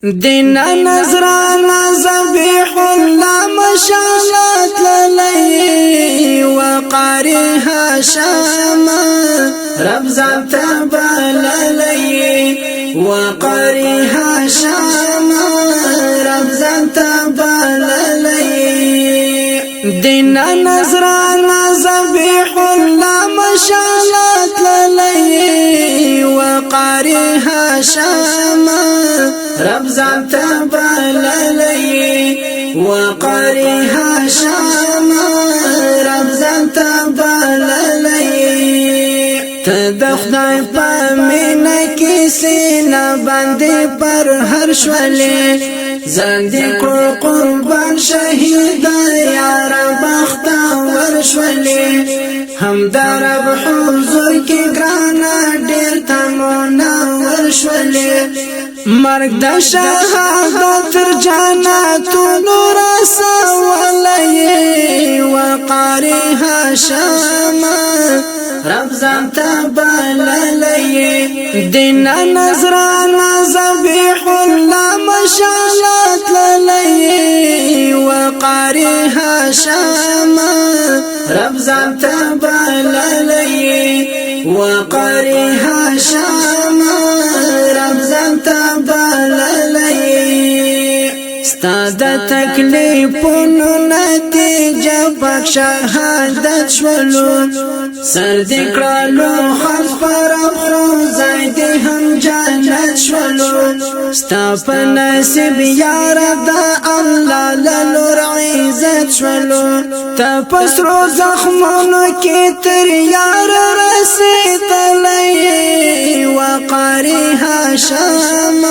دینا نظرانا زبیح اللہ مشالات للی وقاری هاشم رب ذات بللی وقاری هاشم رب ذات بللی دینا نظرانا زبیح اللہ مشالات للی وقاری هاشم رب ذات بللی وقاری هاشم رب ذات بللی تدخدای پامینه کی سینه باندې پر هر شولې زندې کړو قربان شهید یار بخت ورشولې هم درب حضور کې ګرانا ډېر تمنا ورشولې مرګ د شهادت تر جناتو نور سوالي وقاري هاشم رب ذات بللی دینا نظرانا زبیح اللہ مشالات للی وقاری هاشم رب ذات بللی وقاری هاشم رب ذات بللی ستاد تکلیفونو نتیجه پک شهادت شولو سر دکړلو خلق پر افرو زید هم جنت شولو ستا په نصیب یار د الله لور عزت شولو تا پسرو زخمونو کې تر یار رسیدلی وقاری هاشم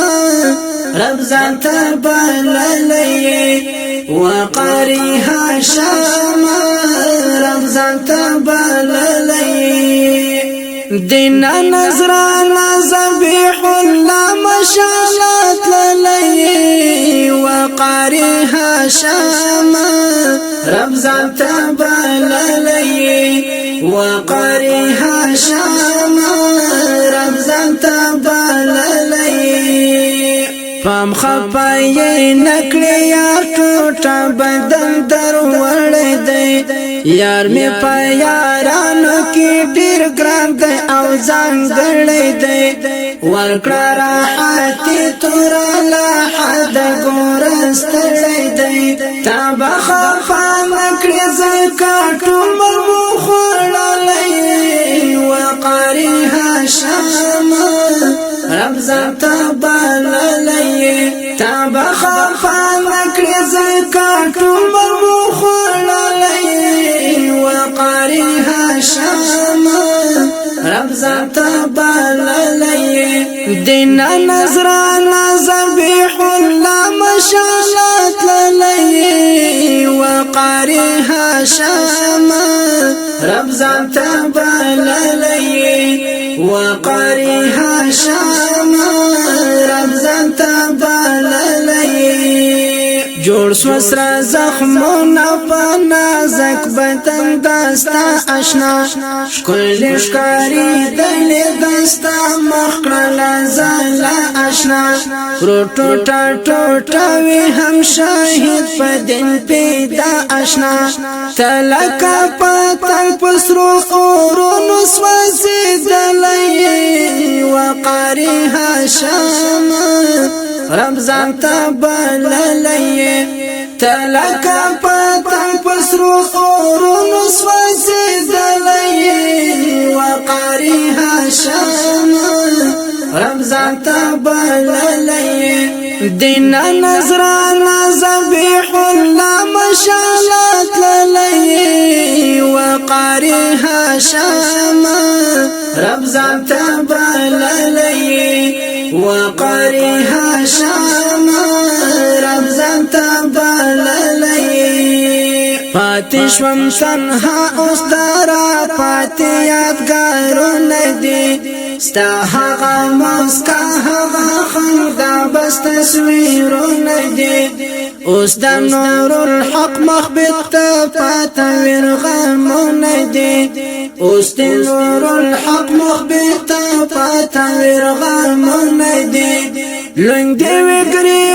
رب ذات بللی وقاری هاشم رب ذات بللی دینا نظرانا زبیح اللہ مشالات للی وقاری هاشم رب ذات بللی وقاری هاشم رب ذات بللی پام خپای نکړی یار ټوټه بدن در وړی دی یار می په یارانو کې ډیر ګران دی او ځانګړی دی ورکړه راحت تور لا حد ګورستړی دی تا به خفا نکړی زکه ټول مرمو خوړلی وقاری هاشم رب ذات بللی تا بخفا نکړی زکه ټول مرمو خوړلی وقاری هاشم رب ذات بللی دینا نظرانا زبیح اللہ مشالات للی وقاری هاشم رب ذات بللی وقاری هاشم رب ذات بللی جوړ سوسرا زخمونه په نازک بدن داستا آشنا کل ښکاری دل داستا مخړه زلا آشنا روټو ټاټو وی هم شاهد په دین پیدا آشنا تلکا پتنګ پسرو اورونو سوځیدلی وقاری هاشم رب ذات بللی تلکا پتنګ پسرو اورونو سوځیدلی وقاری هاشم رب ذات بللی دینا نظرانا زبیح اللہ مشالات للی وقاری هاشم رب ذات بللی وقاری هاشم رب ذات بللی پاتشوم تنها اوس دارا پاتی یادګارو ندی ستا هغه مسکا هغه خندا بس تصویرو ندی اوس د نور الحق مخبت پاتا ورغمو ندی اوس د نور الحق مخبت پاتا ورغمو ندی لنگ دی وی